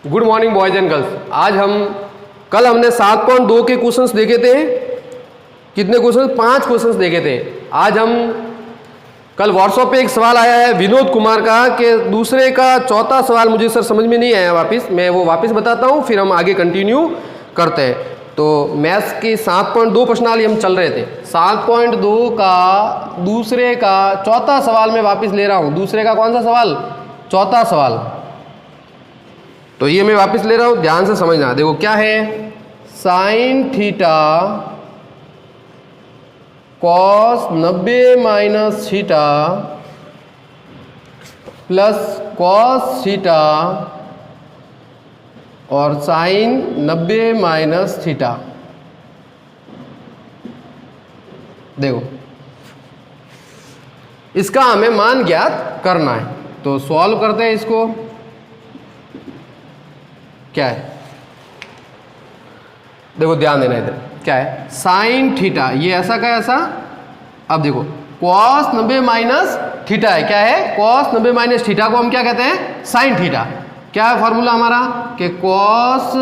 Good morning boys and girls. आज कल हमने 7.2 के क्वेश्चंस देखे थे। कितने क्वेश्चंस? 5 क्वेश्चंस देखे थे। आज कल व्हाट्सएप पे एक सवाल आया है विनोद कुमार का कि दूसरे का चौथा सवाल मुझे सर समझ में नहीं आया। वापस मैं वो वापस बताता हूँ, फिर हम आगे कंटिन्यू करते हैं। तो मैथ्स की 7.2 प्रश्नावली हम चल रहे थे। 7.2 का दूसरे का चौथा सवाल मैं वापस ले रहा हूँ। दूसरे का कौन सा सवाल? चौथा सवाल। तो ये मैं वापस ले रहा हूँ, ध्यान से समझना। देखो क्या है, sine theta cos 90 minus theta plus cos theta और साइन 90 माइनस थीटा। देखो इसका हमें मान ज्ञात करना है, तो सॉल्व करते हैं इसको। क्या है? देखो ध्यान देना इधर। क्या है? साइन थीटा, ये ऐसा का ऐसा। अब देखो कॉस 90 माइनस थीटा है। क्या है? कॉस 90 माइनस थीटा को हम क्या कहते हैं? Sine theta. क्या है फॉर्मूला हमारा? कि कॉस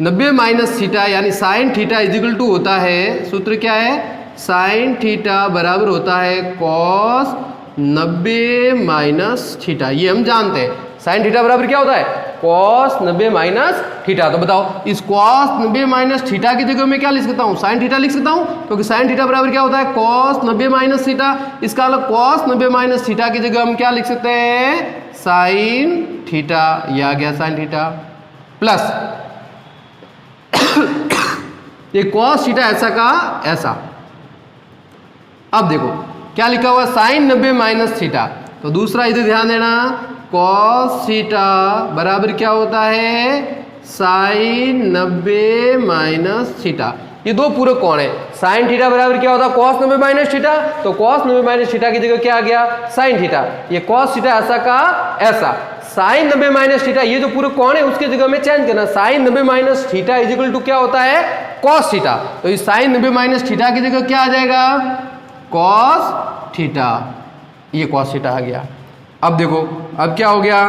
90 माइनस थीटा यानी sine theta is equal to होता है, सूत्र क्या है? साइन थीटा बराबर होता है कॉस 90 माइनस थीटा। ये हम जानते हैं। साइन थीटा बराबर क्या होता है? Cos 90 minus theta. तो बताओ इस कॉस 90 माइनस थीटा की जगह में क्या लिख सकता हूँ? साइन थीटा लिख सकता हूँ, क्योंकि साइन थीटा बराबर क्या होता है? Cos 90 minus theta. इसका मतलब कॉस 90 माइनस थीटा की जगह हम क्या लिख सकते हैं? Sine theta. ये आ गया साइन थीटा प्लस ये कॉस थीटा ऐसा का ऐसा। अब देखो क्या लिखा हुआ? Sine 90 minus theta. तो दूसरा इधर ध्यान देना, कॉस थीटा बराबर क्या होता है? Sine 90 minus theta. ये दो पूरक कौन है? साइन थीटा बराबर क्या होता है? Cos 90 minus theta. तो कॉस 90 माइनस थीटा की जगह क्या आ गया? Sine theta. ये कॉस थीटा ऐसा का ऐसा। साइन 90 माइनस थीटा, ये जो पूरक कौन है उसके जगह में चेंज करना। Sine 90 minus theta is equal to क्या होता है? Cos theta. तो इस साइन 90 माइनस थीटा की जगह क्या आ जाएगा? Cos theta. ये कॉस थीटा आ गया। अब देखो अब क्या हो गया?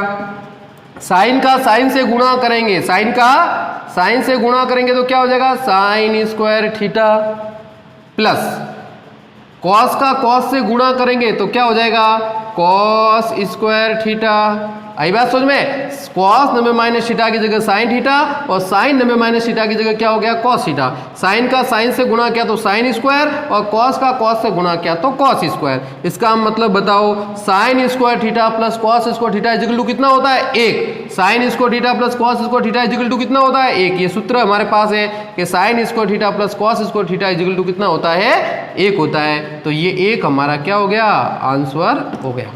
साइन का साइन से गुणा करेंगे, साइन का साइन से गुणा करेंगे तो क्या हो जाएगा? Sign square theta plus cos का कॉस से गुणा करेंगे तो क्या हो जाएगा? Cos square theta. आई बात समझ में? कॉस 90 माइनस थीटा की जगह साइन थीटा और साइन 90 माइनस थीटा की जगह क्या हो गया? Cos theta. साइन का साइन से गुणा किया तो साइन स्क्वायर और कॉस का कॉस से गुणा किया तो कॉस स्क्वायर। इसका मतलब बताओ, sine square theta plus cos square theta is equal to कितना होता है? 1। Sine square theta plus cos square theta is equal to कितना होता है? 1। ये सूत्र हमारे पास है कि sine square theta plus cos square theta is equal to कितना होता है? 1 होता है। तो ये 1 हमारा क्या हो गया? आंसर हो गया।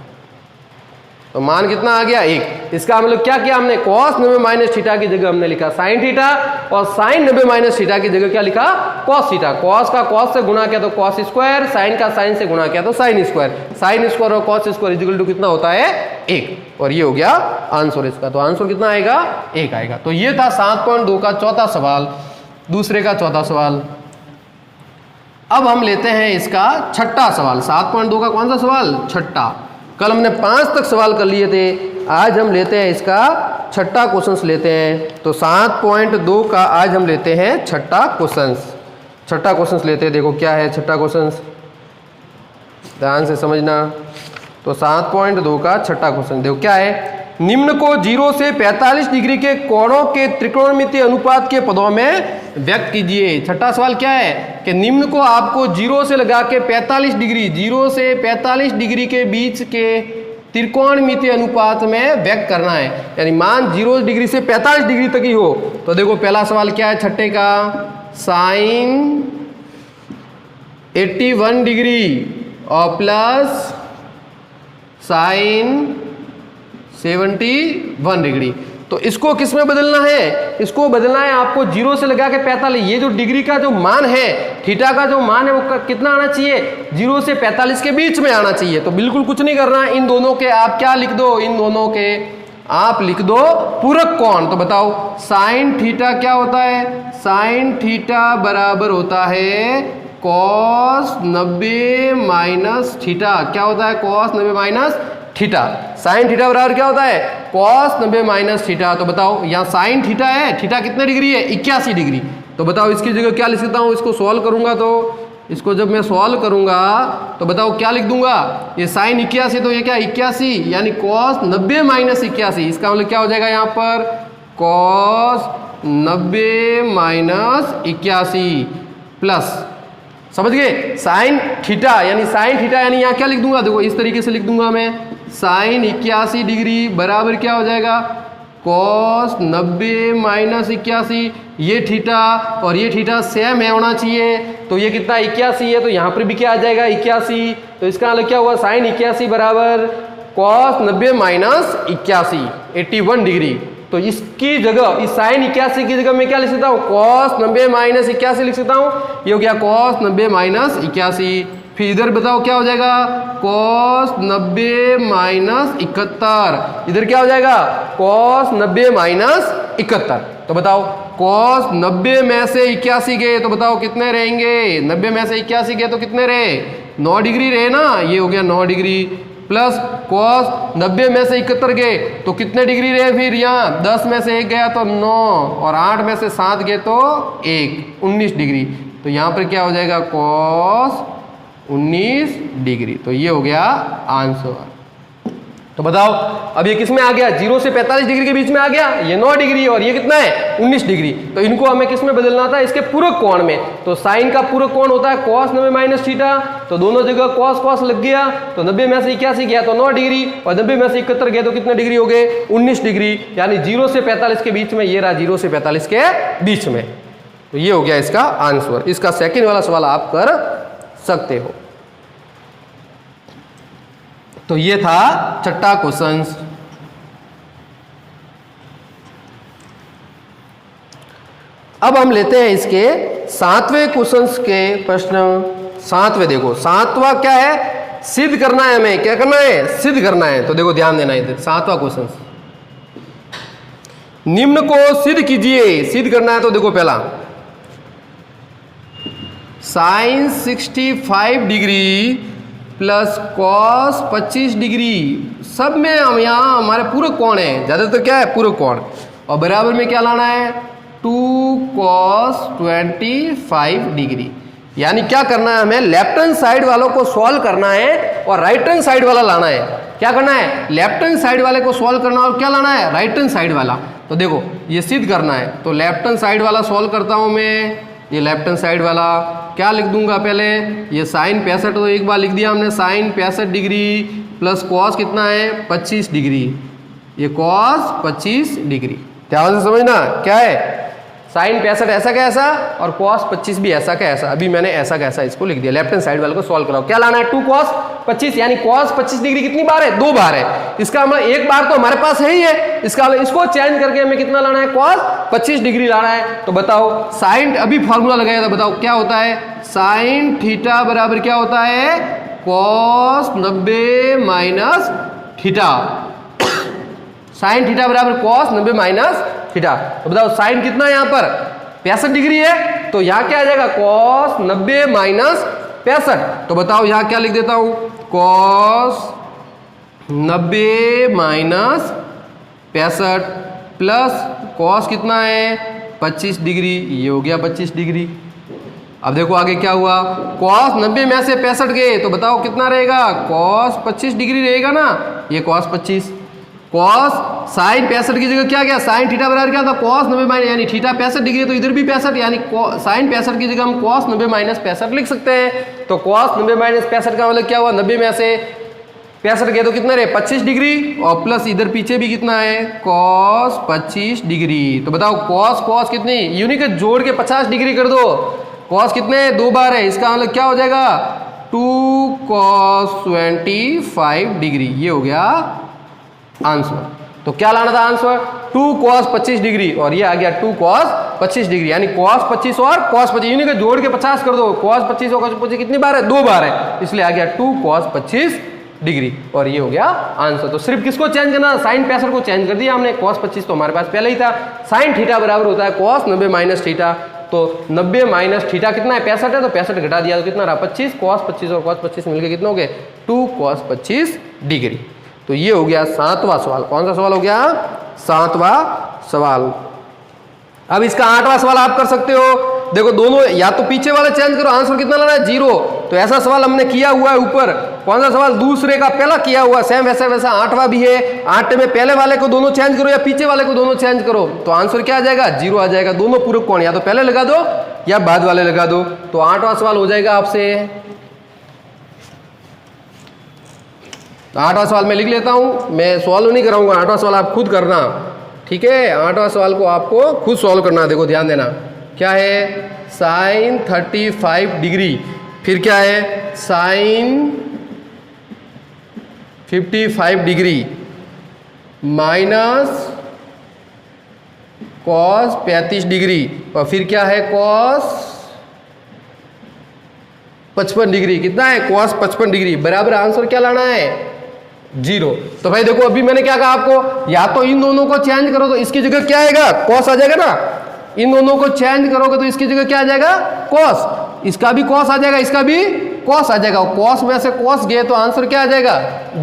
तो मान कितना आ गया? 1। इसका मतलब क्या किया हमने? कॉस 90 माइनस थीटा की जगह हमने लिखा साइन थीटा और साइन 90 माइनस थीटा की जगह क्या लिखा? Cos theta. कॉस का कॉस से गुणा किया तो कॉस स्क्वायर, साइन का साइन से गुणा किया तो साइन स्क्वायर। साइन स्क्वायर और cos square is equal to कितना होता है? 1। और ये हो गया आंसर इसका। तो आंसर कितना आएगा? 1 आएगा। तो ये था 7.2 का चौथा सवाल, दूसरे का चौथा सवाल। अब हम लेते हैं इसका छठा सवाल। 7.2 का कौन सा सवाल? छठा। कल हमने 5 तक सवाल कर लिए थे, आज हम लेते हैं इसका छठा क्वेश्चंस लेते हैं। तो 7.2 का आज हम लेते हैं छठा क्वेश्चंस। छठा क्वेश्चंस लेते हैं। देखो क्या है छठा क्वेश्चंस, ध्यान से समझना। तो 7.2 का छठा क्वेश्चन देखो क्या है? निम्न को 0 से 45 डिग्री के कोणों के त्रिकोणमितीय अनुपात के पदों में व्यक्त कीजिए। छठा सवाल क्या है कि निम्न को आपको 0 से लगा के 45 डिग्री, 0 से 45 डिग्री के बीच के त्रिकोणमितीय अनुपात में व्यक्त करना है। यानी मान 0 डिग्री से 45 डिग्री तक ही हो। तो देखो पहला सवाल क्या है छठे का? साइन 81 डिग्री और प्लस साइन 71 डिग्री। तो इसको किस में बदलना है? इसको बदलना है आपको 0 से लगा के 45। ये जो डिग्री का जो मान है, थीटा का जो मान है वो कितना आना चाहिए? 0 से 45 के बीच में आना चाहिए। तो बिल्कुल कुछ नहीं करना है। इन दोनों के आप क्या लिख दो? इन दोनों के आप लिख दो पूरक कोण। तो बताओ साइन थीटा क्या होता है? साइन थीटा बराबर होता है कॉस 90 माइनस थीटा। क्या होता है? Cos 90 minus theta. Sine theta बराबर क्या होता है, कॉस 90 माइनस थीटा। तो बताओ यहाँ साइन थीटा है, थीटा कितने डिग्री है, 81 डिग्री। तो बताओ इसकी जगह क्या लिख सकता हूँ, इसको सॉल्व करूंगा तो इसको जब मैं सॉल्व करूंगा तो बताओ क्या लिख दूंगा, ये साइन 81 तो ये क्या 81 यानी कॉस 90 माइनस 81। इसका मतलब क्या हो जाएगा यहाँ पर कॉस 90 माइनस 81 प्लस, समझ गए, साइन थीटा यानी यहाँ क्या लिख दूंगा, देखो इस तरीके से लिख दूंगा मैं, साइन 81 डिग्री बराबर क्या हो जाएगा कॉस 90 माइनस 81। ये थीटा और ये थीटा सेम है होना चाहिए, तो ये कितना 81 है, तो यहाँ पर भी क्या आ जाएगा 81। तो इसका मतलब क्या हुआ, साइन 81 बराबर कॉस 90 माइनस 81 81 डिग्री। तो इसकी जगह इस साइन 81 की जगह मैं क्या लिख सकता हूँ, कॉस 90 माइनस 81 लिख सकता हूँ। ये हो गया कॉस 90 माइनस 81। फिर इधर बताओ क्या हो जाएगा, कॉस 90 माइनस 71। इधर क्या हो जाएगा कॉस 90 माइनस 71। तो बताओ कॉस 90 में से 81 गए तो बताओ कितने रहेंगे, 90 में से 81 गए तो कितने रहे, 9 डिग्री रहे ना, ये हो गया 9 डिग्री प्लस कॉस 90 में से 71 गए तो कितने डिग्री रहे, फिर यहाँ 10 में से 1 गया तो 9 और 8 में से 7 गए तो 1 19 डिग्री। तो यहाँ पर क्या हो जाएगा कॉस 19 डिग्री। तो ये हो गया आंसर। तो बताओ अब ये किस में आ गया, 0 से 45 डिग्री के बीच में आ गया, ये 9 डिग्री और ये कितना है 19 डिग्री। तो इनको हमें किस में बदलना था, इसके पूरक कोण में। तो साइन का पूरक कोण होता है कॉस 90 माइनस थीटा, तो दोनों जगह कॉस कॉस लग गया, तो 90 में से 81 गया तो 9 डिग्री और 90 में से 71 गया तो कितने डिग्री हो गए 19 डिग्री, यानी 0 से 45 के बीच में, ये रहा 0 से 45 के बीच में। तो ये हो गया इसका आंसर। इसका सेकेंड वाला सवाल आप कर सकते हो। तो ये था छठा क्वेश्चन। अब हम लेते हैं इसके 7वें क्वेश्चन के प्रश्न। 7वें देखो, 7वां क्या है, सिद्ध करना है, हमें क्या करना है, सिद्ध करना है। तो देखो ध्यान देना है, 7वां क्वेश्चन, निम्न को सिद्ध कीजिए। सिद्ध करना है तो देखो पहला sine 65 degree plus cos 25 degree, सब में हम यहाँ हमारे पूरक कोण है, ज्यादातर क्या है पूरक कोण, और बराबर में क्या लाना है 2 cos 25 डिग्री। यानी क्या करना है, हमें लेफ्ट हैंड साइड वालों को सॉल्व करना है और राइट हैंड साइड वाला लाना है। क्या करना है, लेफ्ट हैंड साइड वाले को सॉल्व करना और क्या लाना है, राइट हैंड साइड वाला। तो देखो ये सिद्ध करना है, तो लेफ्ट हैंड साइड वाला सॉल्व करता हूं मैं। ये लेफ्ट हैंड साइड वाला क्या लिख दूंगा, पहले ये साइन 65 तो एक बार लिख दिया हमने, साइन 65 डिग्री प्लस कॉस कितना है 25 डिग्री, ये कॉस 25 डिग्री। ध्यान से समझना क्या है, साइन 65 ऐसा का ऐसा और कॉस 25 भी ऐसा का ऐसा। अभी मैंने ऐसा का ऐसा इसको लिख दिया। लेफ्ट हैंड साइड वाले को सॉल्व कराओ, क्या लाना है 2 cos 25, यानी cos 25 डिग्री कितनी बार है, 2 बार है। इसका मतलब एक बार तो हमारे पास है ही है, इसका इसको चेंज करके हमें कितना लाना है, cos 25 डिग्री लाना है। तो बताओ साइन, अभी फॉर्मूला लगाया था, बताओ क्या होता है, साइन थीटा बराबर क्या होता है cos 90 minus theta. Sine theta बराबर cos 90 माइनस थीटा। तो बताओ साइन कितना है यहाँ पर 65 डिग्री है, तो यहाँ क्या आ जाएगा cos 90 माइनस 65। तो बताओ यहाँ क्या लिख देता हूं, cos 90 माइनस 65 प्लस cos कितना है 25 डिग्री, ये हो गया 25 डिग्री। अब देखो आगे क्या हुआ, cos 90 में से 65 गए तो बताओ कितना रहेगा, cos 25 डिग्री रहेगा ना, ये cos 25। कॉस साइन 65 की जगह क्या गया, साइन थीटा बराबर क्या था cos 90 माइनस, यानी थीटा 65 डिग्री तो इधर भी 65, यानी साइन 65 की जगह हम cos 90 माइनस 65 लिख सकते हैं। तो cos 90 माइनस 65 का मतलब क्या हुआ, 90 में से 65 गए तो कितना रहे 25 डिग्री, और प्लस इधर पीछे भी कितना है cos 25 डिग्री। तो बताओ cos cos कितनी, यूनिट के जोड़ के 50 डिग्री कर दो, cos कितने 2 बार है, इसका मतलब क्या हो जाएगा 2 cos 25 डिग्री। ये हो गया आंसर। तो क्या लाना था आंसर 2 cos 25 डिग्री, और ये आ गया 2 cos 25 डिग्री, यानी cos 25 और cos 25 इन्हीं को जोड़ के 50 कर दो, cos 25 और cos 25 कितनी बार है 2 बार है, इसलिए आ गया 2 cos 25 डिग्री, और ये हो गया आंसर। तो सिर्फ किसको चेंज करना, साइन 65 को चेंज कर दिया हमने, cos 25 तो हमारे पास पहले ही था। साइन थीटा बराबर होता है cos 90 माइनस थीटा, तो 90 माइनस थीटा कितना है 65 है, तो 65 घटा दिया तो कितना रहा 25, cos 25 और cos 25 मिलकर कितना हो गए 2 cos 25 डिग्री। तो ये हो गया 7वां सवाल। कौन सा सवाल हो गया? 7वां सवाल। अब इसका 8वां सवाल आप कर सकते हो। देखो दोनों या तो पीछे वाला चेंज करो, आंसर कितना लाना है? 0। तो ऐसा सवाल हमने किया हुआ है ऊपर। कौन सा सवाल? दूसरे का पहला किया हुआ, सेम वैसा वैसा 8वां भी है। 8 में पहले वाले को दोनों चेंज करो या पीछे वाले को दोनों चेंज करो, तो आंसर क्या आ जाएगा? 0 आ जाएगा। दोनों पूरक कोण या तो पहले लगा दो या बाद वाले लगा दो। तो 8वां सवाल हो जाएगा आपसे। तो 8वां सवाल मैं लिख लेता हूं, मैं सॉल्व नहीं कराऊंगा। 8वां सवाल आप खुद करना, ठीक है? 8वां सवाल को आपको खुद सॉल्व करना। देखो ध्यान देना, क्या है? साइन 35 डिग्री, फिर क्या है? Sine 55 degree minus cos 35 degree, और फिर क्या है? Cos 55 degree. कितना है? कॉस 55 डिग्री बराबर आंसर क्या लाना है? 0। तो भाई देखो अभी मैंने क्या कहा आपको, या तो इन दोनों को चेंज करो तो इसकी जगह क्या आएगा? कॉस आ जाएगा ना। इन दोनों को चेंज करोगे तो इसकी जगह क्या आ जाएगा? कॉस। इसका भी कॉस आ जाएगा, इसका भी कॉस आ जाएगा। कॉस में से कॉस गए तो आंसर क्या आ जाएगा?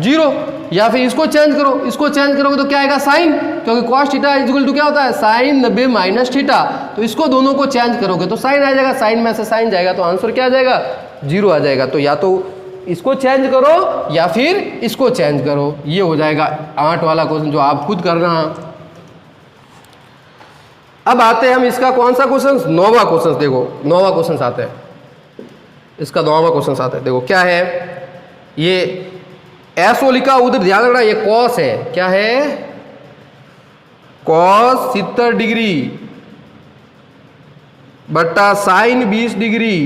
0। या फिर इसको चेंज करो, इसको चेंज करोगे तो क्या आएगा? साइन, क्योंकि कॉस थीटा इक्वल टू क्या होता है? Sine 90 minus theta. तो इसको दोनों को चेंज करोगे तो साइन आ जाएगा, साइन में से साइन जाएगा तो आंसर क्या आ जाएगा? 0 आ जाएगा। तो या तो इसको चेंज करो या फिर इसको चेंज करो। ये हो जाएगा 8 वाला क्वेश्चन जो आप खुद करना। अब आते हैं हम इसका कौन सा क्वेश्चन? 9वां क्वेश्चन। देखो 9वां क्वेश्चन आता है, इसका 9वां क्वेश्चन आता है। देखो क्या है? ये एसओ लिखा, उधर ध्यान रखना, ये कॉस है। क्या है? कॉस 70 डिग्री बट्टा sine 20 degree,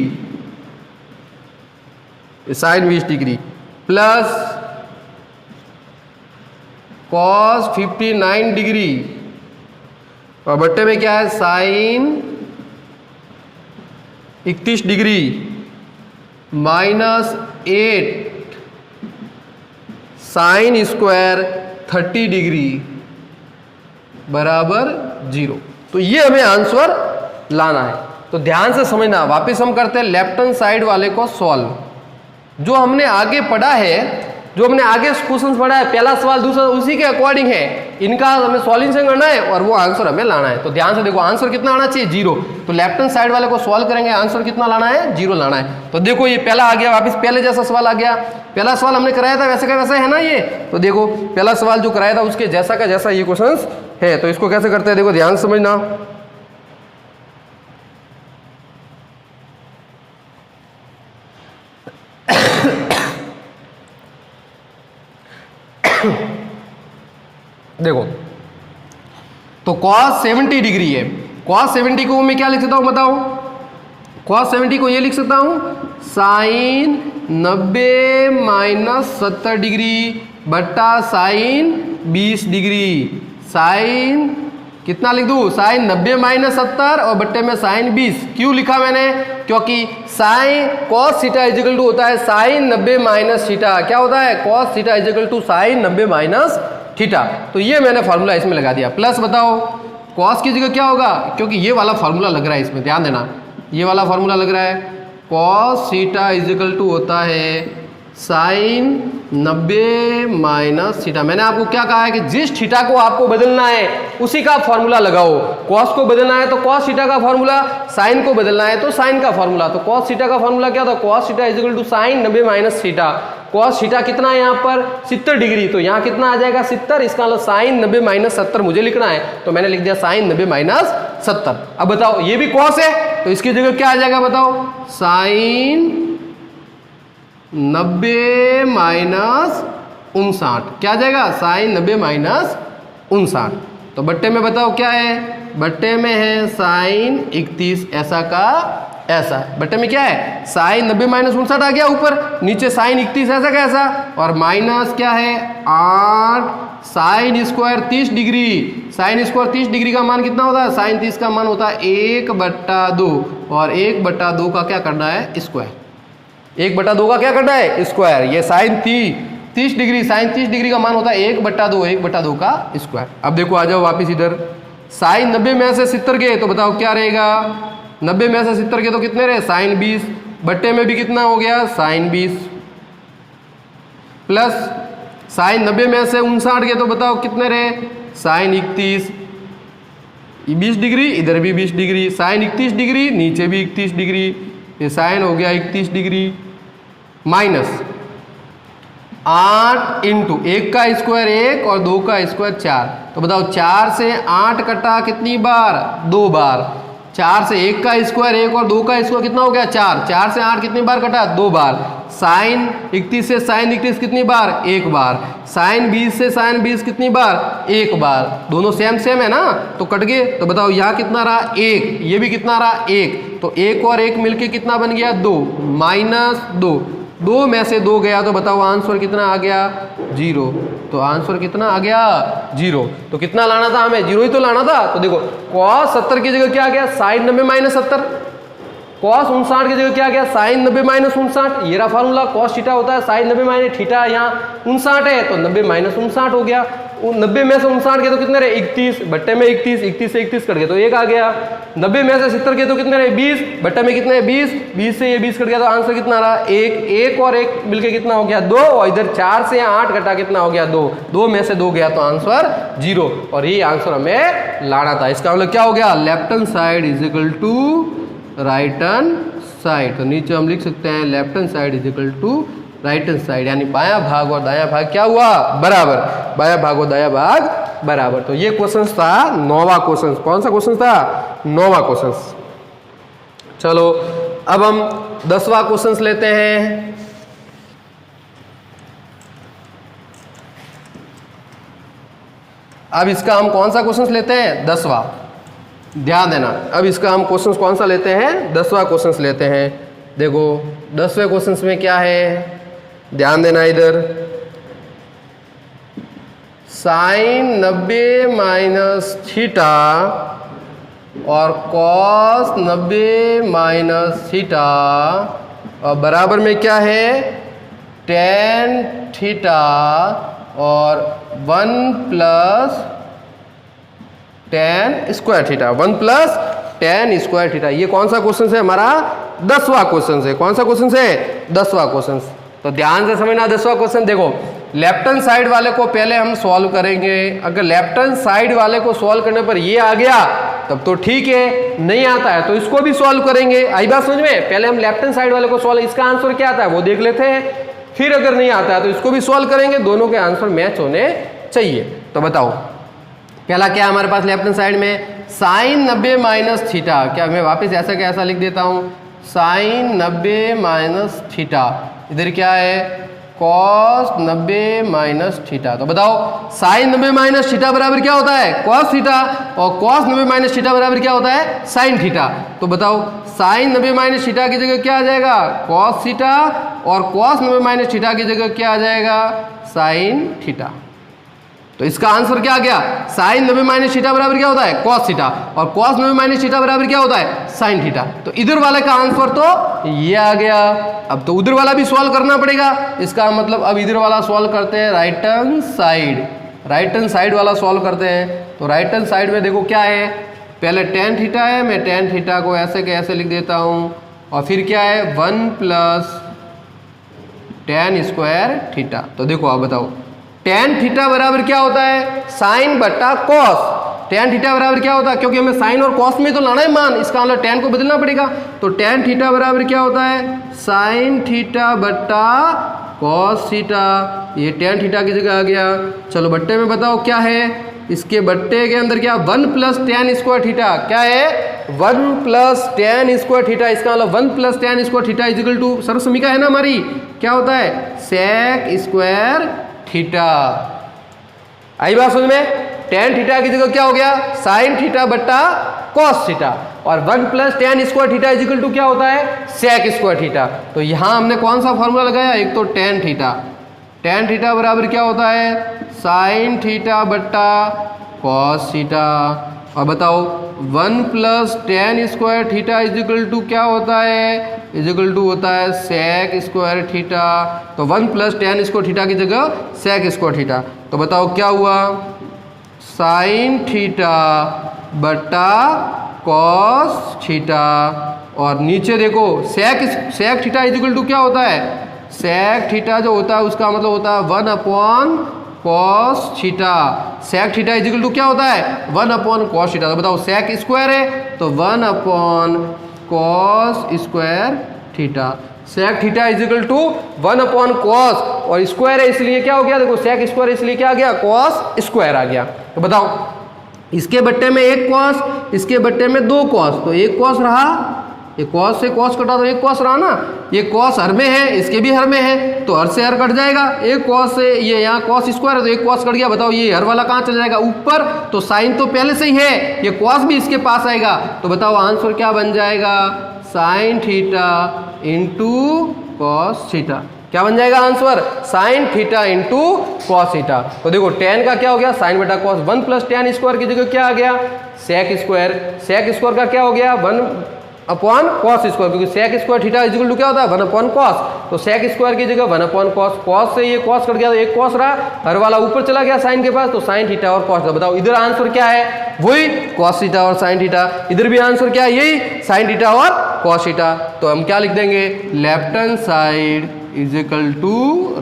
sine 20 degree plus cos 59 degree, और बट्टे में क्या है? Sine 31 degree minus 8 sine square 30 degree बराबर 0। तो ये हमें आंसर लाना है। तो ध्यान से समझना। वापस हम करते हैं लेफ्ट हैंड साइड वाले को सॉल्व। जो हमने आगे पढ़ा है, जो हमने आगे क्वेश्चन पढ़ा है, पहला सवाल दूसरा उसी के अकॉर्डिंग है। इनका हमें सॉल्यूशन करना है और वो आंसर हमें लाना है। तो ध्यान से देखो, आंसर कितना आना चाहिए? 0। तो लेफ्ट हैंड साइड वाले को सॉल्व करेंगे, आंसर कितना लाना है? 0 लाना है। तो देखो ये पहला आ गया, वापस पहले जैसा सवाल आ गया। पहला सवाल हमने कराया था वैसे का वैसा है ना ये। तो देखो पहला सवाल जो कराया था उसके जैसा का जैसा ये क्वेश्चन है। तो इसको कैसे करते हैं? देखो ध्यान से समझना। देखो तो cos 70 डिग्री है। cos 70 को मैं क्या लिख सकता हूं बताओ? cos 70 को ये लिख सकता हूं साइन 90 माइनस 70 डिग्री बट्टा साइन 20 डिग्री। साइन कितना लिख दूं? साइन 90 माइनस 70 और बट्टे में साइन 20। क्यों लिखा मैंने? क्योंकि sine cos theta is equal to होता है साइन 90 माइनस थीटा। क्या होता है? Cos theta is equal to sine 90 minus theta. तो ये मैंने फॉर्मूला इसमें लगा दिया। प्लस बताओ कॉस की जगह क्या होगा? क्योंकि ये वाला फॉर्मूला लग रहा है इसमें, ध्यान देना, ये वाला फॉर्मूला लग रहा है। कॉस थीटा इजिकल टू होता है साइन 90 माइनस थीटा। मैंने आपको क्या कहा है कि जिस थीटा को आपको बदलना है उसी का फॉर्मूला लगाओ। कॉस को बदलना है तो कॉस थीटा का फॉर्मूला, साइन को बदलना है तो साइन का फॉर्मूला। तो कॉस थीटा का फॉर्मूला क्या था? Cos theta is equal to sine 90 minus theta. Cos theta कितना है यहाँ पर? 70 डिग्री। तो यहाँ कितना आ जाएगा? 70। इसका मतलब साइन 90 माइनस 70 मुझे लिखना है, तो मैंने लिख दिया साइन 90 माइनस 70। अब बताओ ये भी कॉस है तो इसकी जगह क्या आ जाएगा बताओ? Sine 90 minus 59। क्या आ जाएगा? Sine 90 minus 59। तो बट्टे में बताओ क्या है? बट्टे में है साइन 31 ऐसा का ऐसा। बट्टे में क्या है? साइन 90 माइनस 59 आ गया ऊपर, नीचे साइन 31 ऐसा का ऐसा, और माइनस क्या है? 8 sine square 30 degree. Sign square 30 degree का मान कितना होता है? साइन 30 का मान होता है 1/2, और 1/2 का क्या करना है? स्क्वायर। 1/2 का क्या करना है? स्क्वायर। ये साइन 30 डिग्री, साइन 30 डिग्री का मान होता है 1/2, 1/2 का स्क्वायर। अब देखो आ जाओ वापिस इधर। साइन 90 में से 70 गए तो बताओ क्या रहेगा? 90 में से 70 गए तो कितने रहे? साइन 20। बट्टे में भी कितना हो गया? साइन 20 प्लस साइन 90 में से 59 गए तो बताओ कितने रहे, साइन 31, 20 डिग्री, इधर भी 20 डिग्री, साइन 31 डिग्री, नीचे भी 31 डिग्री, ये साइन हो गया 31 डिग्री, माइनस 8 इंटू 1 का स्क्वायर 1 और 2 का स्क्वायर 4, तो बताओ 4 से 8 कटा कितनी बार, 2 बार, 4 से 1 का स्क्वायर 1 और 2 का स्क्वायर कितना हो गया 4, 4 से 8 कितनी बार कटा, 2 बार, साइन 31 से साइन 31 कितनी बार, 1 बार, साइन 20 से साइन 20 कितनी बार, 1 बार, दोनों सेम सेम है ना तो कट गए, तो बताओ यहाँ कितना रहा 1, ये भी कितना रहा 1, तो 1 और 1 मिलके कितना बन गया 2, -2, 2 में से 2 गया तो बताओ आंसर कितना आ गया 0, तो आंसर कितना आ गया 0, तो कितना लाना था हमें, 0 ही तो लाना था, तो देखो cos 70 की जगह क्या आ गया, साइन 90 - 70, cos 59 की जगह क्या आ गया, साइन 90 - 59, ये रहा फार्मूला, cos थीटा होता है साइन 90 - थीटा, यहाँ 59 है तो 90 - 59 हो गया, 90 में से 59 के तो कितने रहे 31, बट्टे में 31, 31 से 31 कट गया तो 1 आ गया, 90 में से 70 के तो कितने रहे 20, बट्टे में कितने 20, 20 से ये 20 कट गया तो आंसर कितना रहा 1, 1 और 1 मिलके कितना हो गया 2, और इधर 4 से 8 घटा कितना हो गया 2, 2 में से 2 गया तो आंसर 0, और ये आंसर हमें लाना था। इसका मतलब क्या हो गया, left hand side is equal to right hand side, तो नीचे हम लिख सकते हैं left hand side is equal to right hand side, यानी बायां भाग और दायां भाग क्या हुआ बराबर, बायां भाग और दायां भाग बराबर। तो ये क्वेश्चन था 9वां क्वेश्चन, कौन सा क्वेश्चन था 9वां क्वेश्चन। चलो अब हम 10वां क्वेश्चन लेते हैं। अब इसका हम कौन सा क्वेश्चन लेते हैं 10वां, ध्यान देना, अब इसका हम क्वेश्चन कौन सा लेते हैं 10वां क्वेश्चन लेते हैं। देखो 10वें क्वेश्चन में क्या है, ध्यान देना इधर, साइन 90 - थीटा और कॉस 90 - थीटा और बराबर में क्या है tan थीटा और 1 + tan square theta, 1 + tan square theta. ये कौन सा क्वेश्चन है हमारा 10वां क्वेश्चन है, कौन सा क्वेश्चन है 10वां क्वेश्चन। तो ध्यान से समझना 10वां क्वेश्चन, देखो लेफ्ट हैंड साइड वाले को पहले हम सॉल्व करेंगे, अगर लेफ्ट हैंड साइड वाले को सॉल्व करने पर ये आ गया तब तो ठीक है, नहीं आता है तो इसको भी सॉल्व करेंगे। आई बात समझ में, पहले हम लेफ्ट हैंड साइड वाले को सॉल्व, इसका आंसर क्या आता है वो देख लेते हैं, फिर अगर नहीं आता है तो इसको भी सॉल्व करेंगे, दोनों के आंसर मैच होने चाहिए। तो बताओ पहला क्या हमारे पास लेफ्ट हैंड साइड में, साइन 90 - थीटा, क्या मैं वापस ऐसा का ऐसा लिख देता हूं, साइन 90 - थीटा, इधर क्या है cos 90 - थीटा। तो बताओ साइन 90 - थीटा बराबर क्या होता है cos थीटा, और cos 90 - थीटा बराबर क्या होता है साइन थीटा। तो बताओ साइन 90 - थीटा की जगह क्या आ जाएगा cos थीटा, और cos 90 - थीटा की जगह क्या आ जाएगा साइन थीटा। तो इसका आंसर क्या आ गया, साइन 90 - थीटा बराबर क्या होता है cos थीटा, और cos 90 - थीटा बराबर क्या होता है साइन थीटा। तो इधर वाले का आंसर तो ये आ गया। अब तो उधर वाला भी सॉल्व करना पड़ेगा, इसका मतलब अब इधर वाला सॉल्व करते हैं right hand side, right hand side वाला सॉल्व करते हैं। तो राइट हैंड साइड में देखो क्या है, पहले tan थीटा है, मैं tan थीटा को ऐसे के ऐसे लिख देता हूँ, और फिर क्या है 1 + tan स्क्वायर थीटा। तो देखो आप बताओ tan थीटा बराबर क्या होता है साइन बटा कॉस, tan थीटा बराबर क्या होता है, क्योंकि हमें साइन और कॉस में तो लाना है मान, इसका मतलब tan को बदलना पड़ेगा। तो tan थीटा बराबर क्या होता है साइन थीटा बटा कॉस थीटा, ये tan थीटा की जगह आ गया। चलो बट्टे में बताओ क्या है, इसके बट्टे के अंदर क्या 1 + tan स्क्वायर थीटा, क्या है 1 + tan स्क्वायर थीटा, इसका मतलब 1 + tan square theta is equal to सर्व समीकरण है ना हमारी, क्या होता है sec स्क्वायर थीटा। आई बात समझ में, tan थीटा की जगह क्या हो गया साइन थीटा बटा cos थीटा, और 1 + tan square theta is equal to क्या होता है sec स्क्वायर थीटा। तो यहाँ हमने कौन सा फॉर्मूला लगाया, एक तो tan थीटा, tan थीटा बराबर क्या होता है साइन थीटा बटा cos थीटा, और बताओ 1 + tan square theta is equal to क्या होता है, इज इक्वल टू होता है sec स्क्वायर थीटा। तो 1 + tan स्क्वायर थीटा की जगह sec स्क्वायर थीटा। तो बताओ क्या हुआ साइन थीटा बटा cos थीटा, और नीचे देखो sec theta is equal to क्या होता है सेक थीटा जो होता है उसका मतलब होता है 1 upon cos theta. Sec theta is equal to क्या होता है 1 अपॉन कॉस थीटा। तो बताओ सेक स्क्वायर है तो 1 upon cos square theta. Sec theta is equal to 1 upon cos और स्क्वायर है इसलिए क्या हो गया, देखो सेक स्क्वायर इसलिए क्या आ गया कॉस स्क्वायर आ गया। तो बताओ इसके बट्टे में एक कॉस, इसके बट्टे में दो कॉस, तो एक कॉस रहा, ये कॉस से कॉस कटा तो एक कॉस रहा ना। ये कॉस हर में है, इसके भी हर में है तो हर से हर कट जाएगा। एक कॉस से ये यहाँ कॉस स्क्वायर है तो एक कॉस कट गया। बताओ ये हर वाला कहाँ चला जाएगा ऊपर, तो साइन तो पहले से ही है, ये कॉस भी इसके पास आएगा। तो बताओ आंसर क्या बन जाएगा sine theta into cos theta. क्या बन जाएगा answer sine theta into cos theta. तो देखो टेन का क्या हो गया साइन बटा कॉस, 1 प्लस टेन स्क्वायर की जगह क्या आ गया सेक स्क्वायर। सेक स्क्वायर का क्या हो गया 1 अपॉन कॉस स्क्वायर, क्योंकि sec square theta is equal to क्या होता है 1 अपॉन कॉस। तो सेक स्क्वायर की जगह 1 अपॉन कॉस, कॉस से ये कॉस कट गया तो एक कॉस रहा, हर वाला ऊपर चला गया साइन के पास, तो साइन थीटा और कॉस। बताओ इधर आंसर क्या है वही कॉस थीटा और साइन थीटा, इधर भी आंसर क्या है यही साइन थीटा और कॉस थीटा। तो हम क्या लिख देंगे left hand side is equal to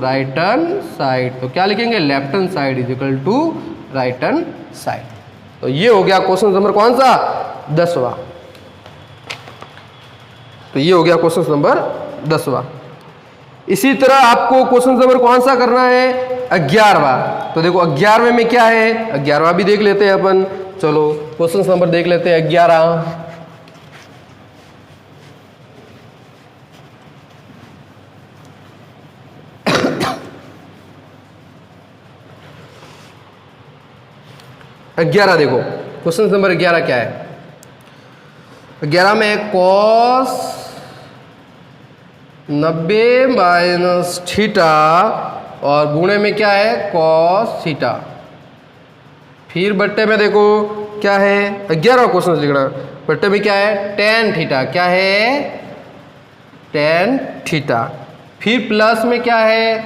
right hand side. तो क्या लिखेंगे left hand side is equal to right hand side. तो ये हो गया क्वेश्चन नंबर कौन सा 10वां। तो ये हो गया क्वेश्चन नंबर 10वां। इसी तरह आपको क्वेश्चन नंबर कौन सा करना है 11वां। तो देखो 11वें में क्या है 11वां भी देख लेते हैं अपन। चलो क्वेश्चन नंबर देख लेते हैं 11। देखो क्वेश्चन नंबर 11 क्या है 11 में कॉस 90 माइनस थीटा और गुणे में क्या है कॉस थीटा। फिर बट्टे में देखो क्या है 11वां क्वेश्चन लिखना, बट्टे में क्या है टेन थीटा, क्या है टेन थीटा। फिर प्लस में क्या है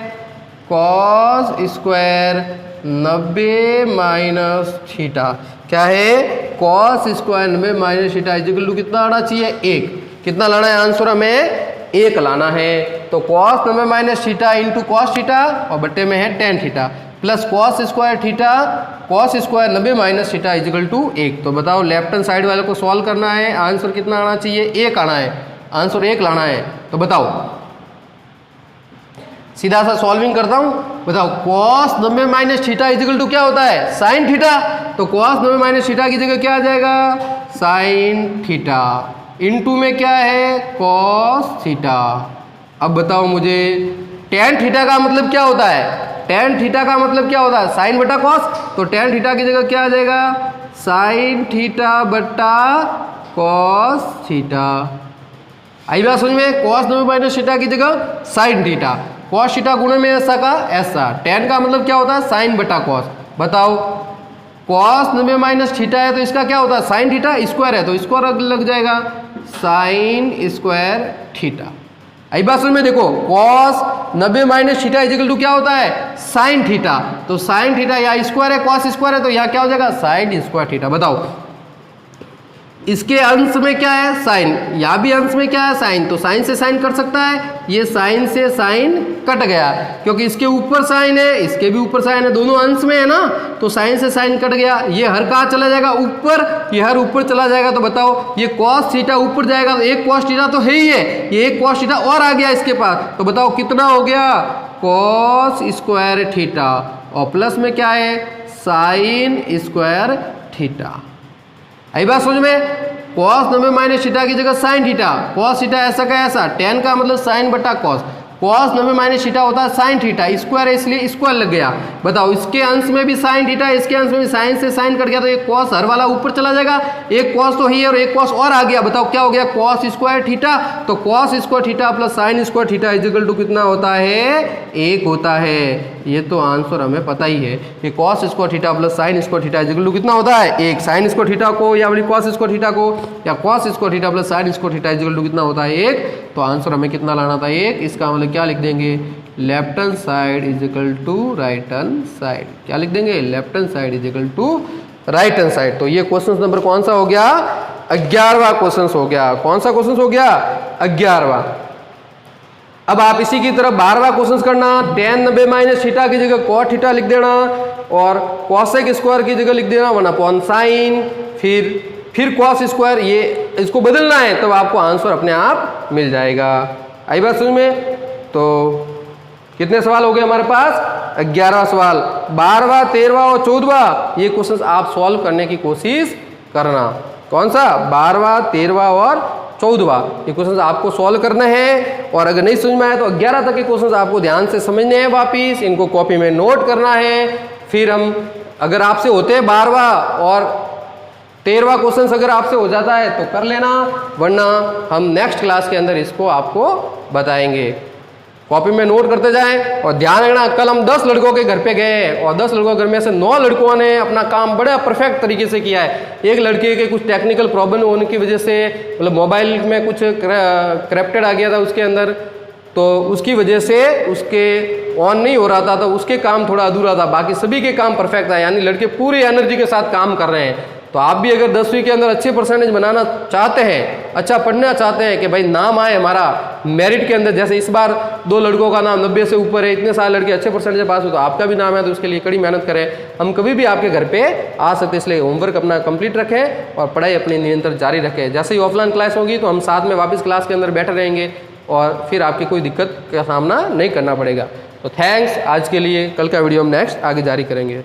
कॉस स्क्वायर 90 माइनस थीटा, क्या है cos square 90 minus theta is equal to कितना आना चाहिए 1। कितना लाना है आंसर हमें 1 लाना है। तो cos 90 minus theta into cos theta और बट्टे में है tan theta plus cos square theta cos square 90 minus theta is equal to 1। तो बताओ लेफ्ट हैंड साइड वाले को सॉल्व करना है, आंसर कितना आना चाहिए 1 आना है, आंसर 1 लाना है। तो बताओ सीधा सा सॉल्विंग करता हूं। बताओ cos 90 minus theta is equal to क्या होता है साइन थीटा। तो कॉस 90 माइनस थीटा की जगह क्या आ जाएगा साइन थीटा इनटू में क्या है कॉस थीटा। अब बताओ मुझे टेन थीटा का मतलब क्या होता है, टेन थीटा का मतलब क्या होता है साइन बटा कॉस। तो टेन थीटा की जगह क्या आ जाएगा साइन थीटा बटा कॉस थीटा। आई बात समझ में, कॉस 90 माइनस थीटा की जगह साइन थीटा, कॉस थीटा गुणे में ऐसा का ऐसा। टेन का मतलब क्या होता है साइन बटा कॉस। बताओ कॉस 90 माइनस थीटा है तो इसका क्या होता है साइन थीटा, स्क्वायर है तो स्क्वायर लग जाएगा साइन स्क्वायर थीटा। आई बात समझ में, देखो cos 90 minus theta is equal to क्या होता है साइन थीटा। तो साइन थीटा या स्क्वायर है कॉस स्क्वायर है तो यहाँ क्या हो जाएगा साइन स्क्वायर थीटा। बताओ इसके अंश में क्या है साइन, यहाँ भी अंश में क्या है साइन, तो साइन से साइन कट सकता है, ये साइन से साइन कट गया क्योंकि इसके ऊपर साइन है इसके भी ऊपर साइन है, दोनों अंश में है ना, तो साइन से साइन कट गया। ये हर कहाँ चला जाएगा ऊपर, ये हर ऊपर चला जाएगा। तो बताओ ये कॉस थीटा ऊपर जाएगा तो एक कॉस थीटा तो है ही है, ये एक कॉस थीटा और आ गया इसके पास। तो बताओ कितना हो गया कॉस स्क्वायर थीटा और प्लस में क्या है साइन स्क्वायर थीटा। आई बात समझ में, कॉस 90 माइनस थीटा की जगह साइन थीटा, कॉस थीटा ऐसा का ऐसा, टेन का मतलब साइन बटा कॉस, कॉस 90 माइनस थीटा होता है साइन थीटा, स्क्वायर है इसलिए स्क्वायर लग गया। बताओ इसके अंश में भी साइन थीटा इसके अंश में भी साइन से साइन कट गया तो एक कॉस हर वाला ऊपर चला जाएगा, एक कॉस तो ही है और एक कॉस और आ गया। बताओ क्या हो गया कॉस स्क्वायर थीटा। तो cos square theta plus sine square theta is equal to कितना होता है 1 होता है। ये तो आंसर हमें पता ही है कि cos square theta plus sine square theta is equal to कितना होता है 1। साइन स्क्वायर थीटा को या बोली कॉस स्क्वायर थीटा को या cos square theta plus sine square theta is equal to कितना होता है 1। तो आंसर हमें कितना लाना था 1। इसका मतलब क्या लिख देंगे left hand side is equal to right hand side. क्या लिख देंगे left hand side is equal to right hand side. तो ये क्वेश्चन नंबर कौन सा हो गया 11वां क्वेश्चन हो गया। कौन सा क्वेश्चन हो गया 11वां। अब आप इसी की तरफ 12वां क्वेश्चन करना, tan 90 माइनस थीटा की जगह cot थीटा लिख देना और cosec स्क्वायर की जगह लिख देना 1/sin, फिर cos स्क्वायर, ये इसको बदलना है तब आपको आंसर अपने आप मिल जाएगा। आई बात समझ में? तो कितने सवाल हो गए हमारे पास? 11 सवाल। 12वां, 13वां और 14वां ये क्वेश्चन आप सॉल्व करने की कोशिश करना। कौन सा? 12वां, 13वां और 14वां ये क्वेश्चन आपको सॉल्व करना है। और अगर नहीं समझ में आया तो 11 तक के क्वेश्चन आपको ध्यान से समझने हैं, वापिस इनको कॉपी में नोट करना है। फिर हम अगर आपसे होते हैं 12वां और 13वां क्वेश्चन अगर आपसे हो जाता है तो कर लेना, वरना हम नेक्स्ट क्लास के अंदर इसको आपको बताएंगे। कॉपी में नोट करते जाएं और ध्यान रखना, कल हम 10 लड़कों के घर पे गए और 10 लड़कों के घर में से 9 लड़कों ने अपना काम बड़ा परफेक्ट तरीके से किया है। एक लड़के के कुछ टेक्निकल प्रॉब्लम होने की वजह से, मतलब मोबाइल में कुछ करप्टेड आ गया था उसके अंदर, तो उसकी वजह से उसके ऑन नहीं हो रहा था, तो उसके काम थोड़ा अधूरा था। बाकी सभी के काम परफेक्ट था, यानी लड़के पूरी एनर्जी के साथ काम कर रहे हैं। तो आप भी अगर 10वीं के अंदर अच्छे परसेंटेज बनाना चाहते हैं, अच्छा पढ़ना चाहते हैं कि भाई नाम आए हमारा मेरिट के अंदर, जैसे इस बार 2 लड़कों का नाम 90 से ऊपर है, इतने सारे लड़के अच्छे परसेंटेज पास हो, तो आपका भी नाम है, तो उसके लिए कड़ी मेहनत करें। हम कभी भी आपके घर पे आ सकते, इसलिए होमवर्क अपना कंप्लीट रखें और पढ़ाई अपनी निरंतर जारी रखें। जैसे ही ऑफलाइन क्लास होगी तो हम साथ में वापस क्लास के अंदर बैठे रहेंगे और फिर आपकी कोई दिक्कत का सामना नहीं करना पड़ेगा। तो थैंक्स आज के लिए, कल का वीडियो हम नेक्स्ट आगे जारी करेंगे।